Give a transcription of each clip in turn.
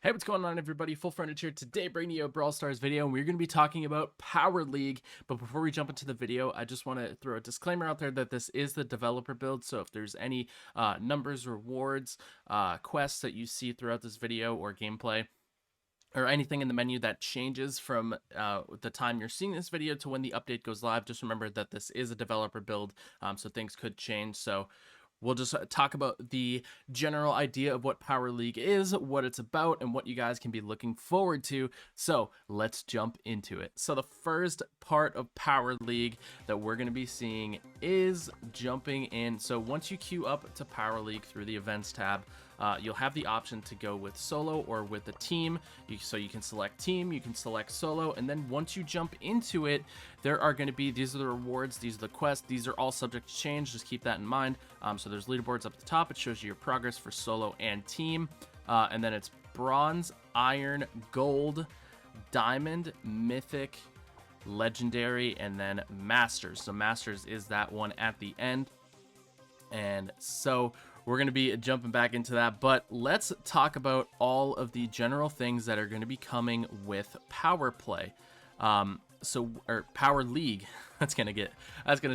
Hey, what's going on, everybody? FullFrontage here today, bringing you a Brawl Stars video, and we're going to be talking about Power League. But before we jump into the video, I just want to throw a disclaimer out there that this is the developer build. So if there's any numbers, rewards, quests that you see throughout this video or gameplay, or anything in the menu that changes from the time you're seeing this video to when the update goes live, just remember that this is a developer build, so things could change. So we'll just talk about the general idea of what Power League is, what it's about, and what you guys can be looking forward to. So let's jump into it. So the first part of Power League that we're going to be seeing is jumping in. So once you queue up to Power League through the events tab, you'll have the option to go with solo or with a team. So you can select team, you can select solo, and then once you jump into it, there are going to be, these are the rewards, these are the quests, these are all subject to change, just keep that in mind. So there's leaderboards up the top, it shows you your progress for solo and team, and then it's bronze, iron, gold, diamond, mythic, legendary, and then masters. So masters is that one at the end. And so we're going to be jumping back into that, but let's talk about all of the general things that are going to be coming with Power Play. Or Power League. That's gonna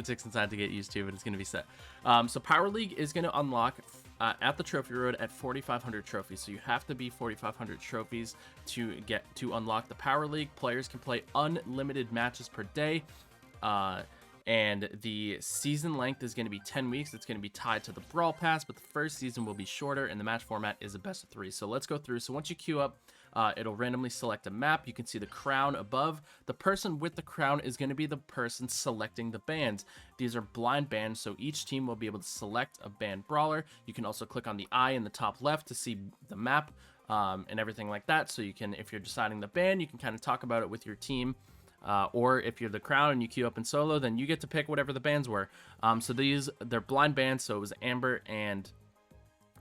take some time to get used to, but it's gonna be set. So Power League is gonna unlock at the trophy road at 4,500 trophies. So you have to be 4,500 trophies to unlock the Power League. Players can play unlimited matches per day. And the season length is going to be 10 weeks. It's going to be tied to the Brawl Pass, but the first season will be shorter, and the match format is a best of 3. So let's go through. So once you queue up, it'll randomly select a map. You can see the crown above. The person with the crown is going to be the person selecting the bans. These are blind bans, so each team will be able to select a banned brawler. You can also click on the eye in the top left to see the map and everything like that. So you can, if you're deciding the ban, you can kind of talk about it with your team. Or if you're the crown and you queue up in solo, then you get to pick whatever the bans were. So they're blind bans, so it was Amber and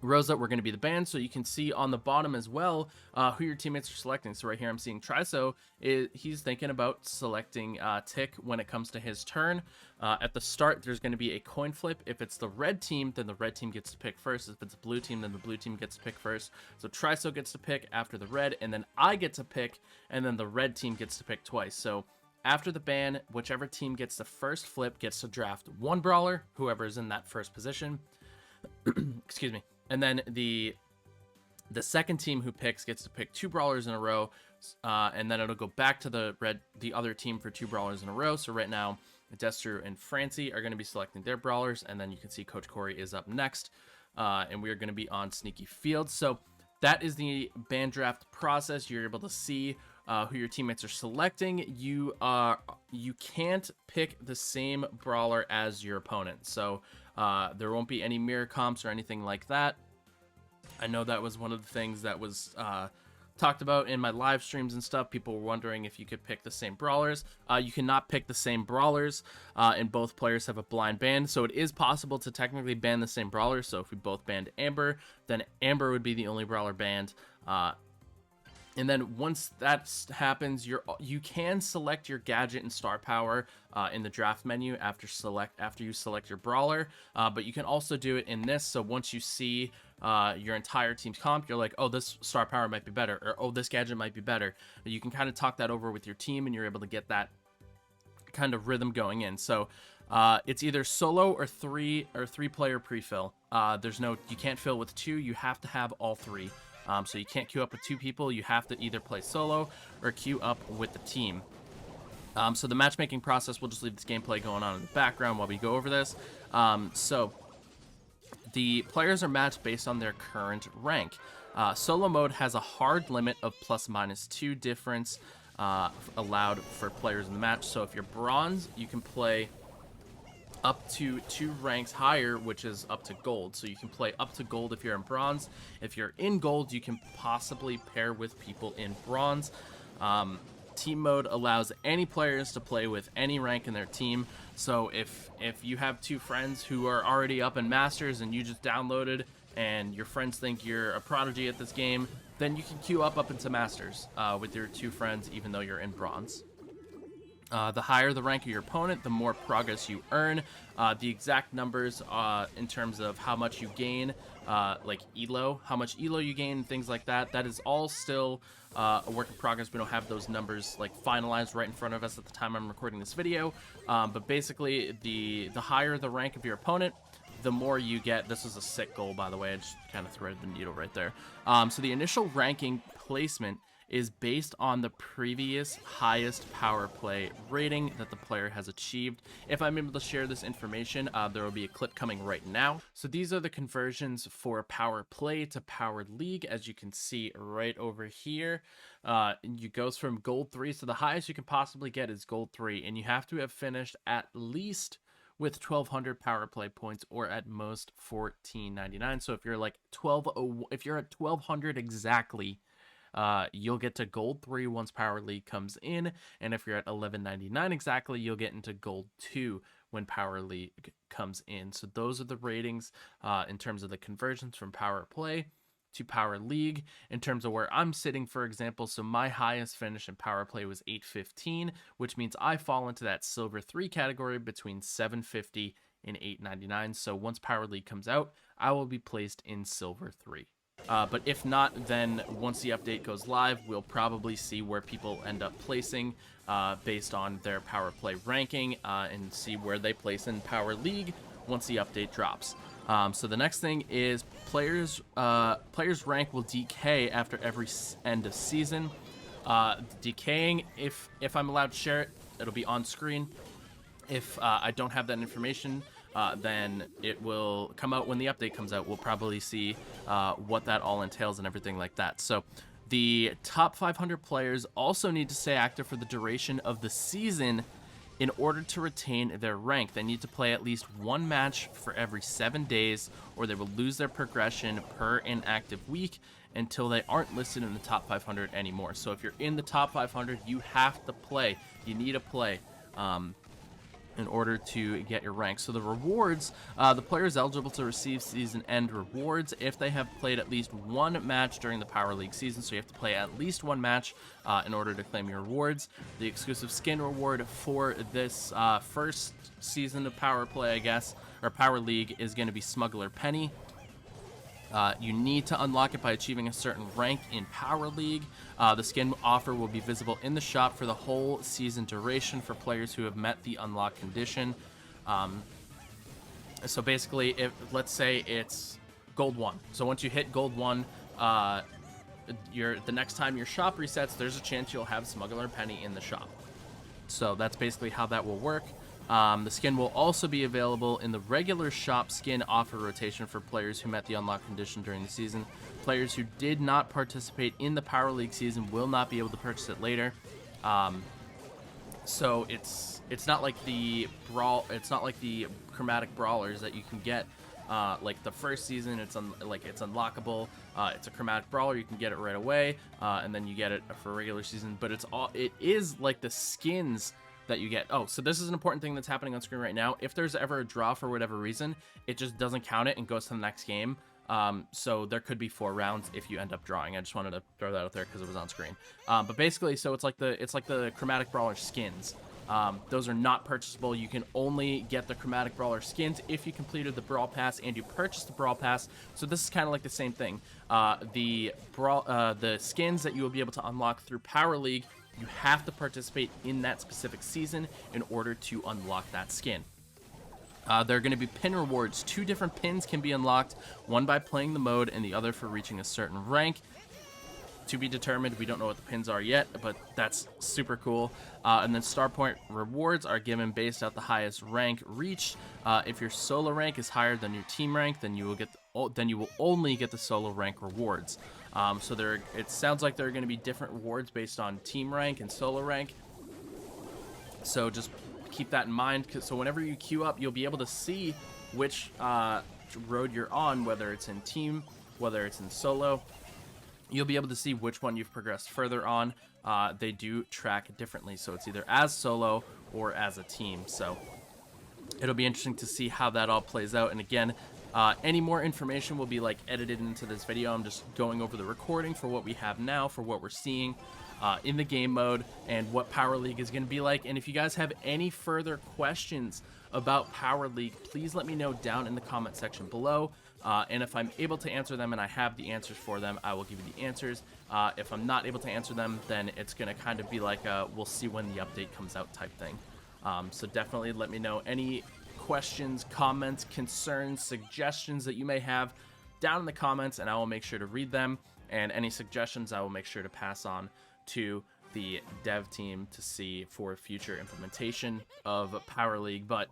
Rosa were going to be the bans. So you can see on the bottom as well who your teammates are selecting. So right here I'm seeing Triso, he's thinking about selecting Tick when it comes to his turn. At the start, there's going to be a coin flip. If it's the red team, then the red team gets to pick first. If it's the blue team, then the blue team gets to pick first. So Triso gets to pick after the red, and then I get to pick, and then the red team gets to pick twice. So after the ban, whichever team gets the first flip gets to draft one brawler, whoever is in that first position. Excuse me. And then the second team who picks gets to pick 2 brawlers in a row, and then it'll go back to the other team for 2 brawlers in a row. So right now, Destru and Francie are going to be selecting their brawlers, and then you can see Coach Corey is up next, and we are going to be on Sneaky Field. So that is the ban draft process. You're able to see who your teammates are selecting. You can't pick the same brawler as your opponent, so there won't be any mirror comps or anything like that. I know that was one of the things that was talked about in my live streams and stuff. People were wondering if you could pick the same brawlers. You cannot pick the same brawlers, and both players have a blind ban, so it is possible to technically ban the same brawler. So if we both banned Amber, then Amber would be the only brawler banned. And then once that happens, you can select your gadget and star power in the draft menu after you select your brawler, but you can also do it in this. So once you see your entire team's comp, you're like, oh, this star power might be better, or oh, this gadget might be better. You can kind of talk that over with your team, and you're able to get that kind of rhythm going in. So it's either solo or three player pre-fill. You can't fill with 2. You have to have all 3. So you can't queue up with 2 people. You have to either play solo or queue up with the team. So the matchmaking process, we'll just leave this gameplay going on in the background while we go over this. So the players are matched based on their current rank. Solo mode has a hard limit of ±2 difference allowed for players in the match. So if you're bronze, you can play up to 2 ranks higher, which is up to gold. So you can play up to gold if you're in bronze. If you're in gold, you can possibly pair with people in bronze. Team mode allows any players to play with any rank in their team. So if you have 2 friends who are already up in Masters and you just downloaded and your friends think you're a prodigy at this game, then you can queue up into Masters with your 2 friends even though you're in bronze. The higher the rank of your opponent, the more progress you earn. The exact numbers in terms of how much you gain, like elo, how much elo you gain, things like that, that is all still a work in progress. We don't have those numbers like finalized right in front of us at the time I'm recording this video. But basically, the higher the rank of your opponent, the more you get. This was a sick goal, by the way. I just kind of threaded the needle right there. So the initial ranking placement is based on the previous highest power play rating that the player has achieved. If I'm able to share this information, there will be a clip coming right now. So these are the conversions for power play to powered league, as you can see right over here. You goes from gold 3, so the highest you can possibly get is gold 3, and you have to have finished at least with 1200 power play points, or at most 1499. So if you're like if you're at 1200 exactly, you'll get to gold 3 once power league comes in, and if you're at 1199 exactly, you'll get into gold 2 when power league comes in. So those are the ratings in terms of the conversions from power play to power league. In terms of where I'm sitting, for example, so my highest finish in power play was 815, which means I fall into that silver 3 category between 750 and 899. So once power league comes out, I will be placed in silver 3. But if not, then once the update goes live, we'll probably see where people end up placing based on their power play ranking, and see where they place in power league once the update drops. So the next thing is players rank will decay after every end of season. Decaying, if I'm allowed to share it, it'll be on screen. If I don't have that information, then it will come out when the update comes out. We'll probably see what that all entails and everything like that. So the top 500 players also need to stay active for the duration of the season in order to retain their rank. They need to play at least one match for every 7 days, or they will lose their progression per inactive week until they aren't listed in the top 500 anymore. So if you're in the top 500, you have to play. You need to play in order to get your rank. So the rewards, the player is eligible to receive season end rewards if they have played at least one match during the Power League season. So you have to play at least one match in order to claim your rewards. The exclusive skin reward for this first season of Power Play, I guess, or Power League, is going to be Smuggler Penny. You need to unlock it by achieving a certain rank in Power League. The skin offer will be visible in the shop for the whole season duration for players who have met the unlock condition. So basically, if let's say it's gold 1. So once you hit gold 1, the next time your shop resets, there's a chance you'll have Smuggler Penny in the shop. So that's basically how that will work. The skin will also be available in the regular shop skin offer rotation for players who met the unlock condition during the season. Players who did not participate in the Power League season will not be able to purchase it later. So it's not like the chromatic brawlers that you can get like the first season. It's unlockable. It's a chromatic brawler, you can get it right away, and then you get it for regular season. But it is like the skins that you get. Oh, so this is an important thing that's happening on screen right now. If there's ever a draw for whatever reason, it just doesn't count it and goes to the next game. So there could be 4 rounds if you end up drawing. I just wanted to throw that out there because it was on screen. But basically, so it's like the chromatic brawler skins. Those are not purchasable. You can only get the chromatic brawler skins if you completed the brawl pass and you purchased the brawl pass. So this is kind of like the same thing. The skins that you will be able to unlock through Power League, you have to participate in that specific season in order to unlock that skin. There are going to be pin rewards. 2 different pins can be unlocked, one by playing the mode and the other for reaching a certain rank. To be determined. We don't know what the pins are yet, but that's super cool. And then star point rewards are given based on the highest rank reached. If your solo rank is higher than your team rank, then you will only get the solo rank rewards. So it sounds like there are going to be different rewards based on team rank and solo rank. So just keep that in mind. So whenever you queue up, you'll be able to see which road you're on, whether it's in team, whether it's in solo. You'll be able to see which one you've progressed further on. They do track differently, so it's either as solo or as a team. So it'll be interesting to see how that all plays out. And again, Any more information will be like edited into this video. I'm just going over the recording for what we have now, for what we're seeing in the game mode, and what Power League is going to be like. And if you guys have any further questions about Power League, please let me know down in the comment section below. And if I'm able to answer them and I have the answers for them, I will give you the answers. If I'm not able to answer them, then it's going to kind of be like a we'll see when the update comes out type thing. So definitely let me know any questions, comments, concerns, suggestions that you may have down in the comments, and I will make sure to read them. And any suggestions I will make sure to pass on to the dev team to see for future implementation of Power League. But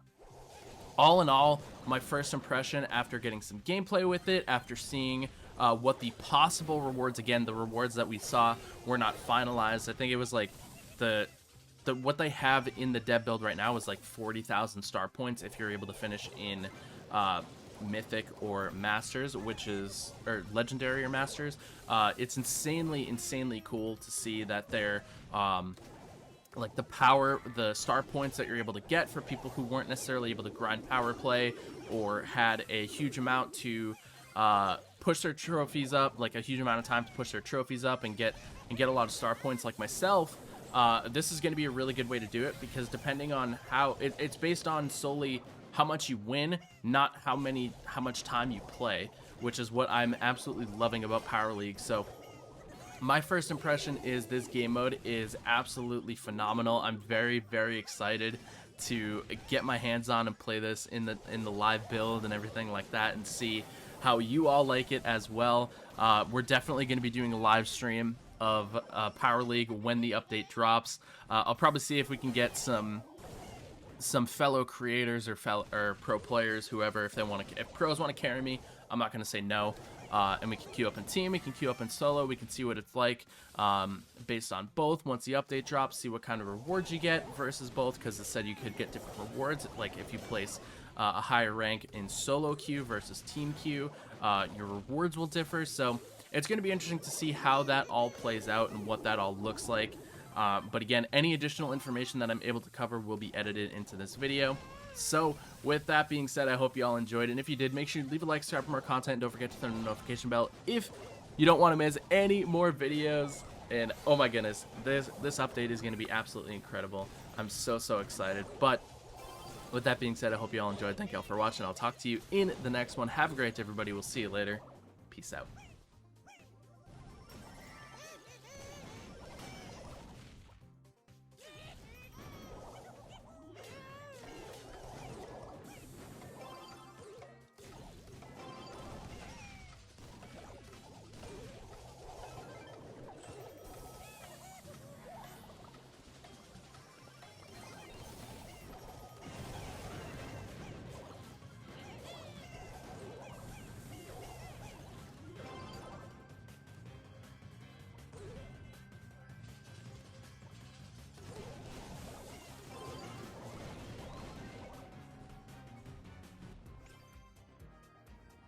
all in all, my first impression after getting some gameplay with it, after seeing what the possible rewards, again, the rewards that we saw were not finalized. I think it was like what they have in the dev build right now is like 40,000 star points if you're able to finish in Mythic or Masters, or Legendary or Masters. It's insanely cool to see that they're like the star points that you're able to get for people who weren't necessarily able to grind power play or had a huge amount to push their trophies up, like a huge amount of time to push their trophies up and get a lot of star points like myself. This is going to be a really good way to do it, because depending on how it's based on solely how much you win, not how much time you play, which is what I'm absolutely loving about Power League. So my first impression is this game mode is absolutely phenomenal. I'm very excited to get my hands on and play this in the live build and everything like that, and see how you all like it as well. We're definitely going to be doing a live stream of Power League when the update drops. I'll probably see if we can get some fellow creators or pro players, whoever, if pros want to carry me, I'm not going to say no. And we can queue up in team, we can queue up in solo, we can see what it's like based on both. Once the update drops, see what kind of rewards you get versus both, because it said you could get different rewards. Like if you place a higher rank in solo queue versus team queue, your rewards will differ. So it's going to be interesting to see how that all plays out and what that all looks like. But again, any additional information that I'm able to cover will be edited into this video. So with that being said, I hope you all enjoyed, and if you did, make sure you leave a like, subscribe for more content, and don't forget to turn on the notification bell if you don't want to miss any more videos. And oh my goodness, this update is going to be absolutely incredible. I'm so excited. But with that being said, I hope you all enjoyed. Thank you all for watching. I'll talk to you in the next one. Have a great day, everybody. We'll see you later. Peace out.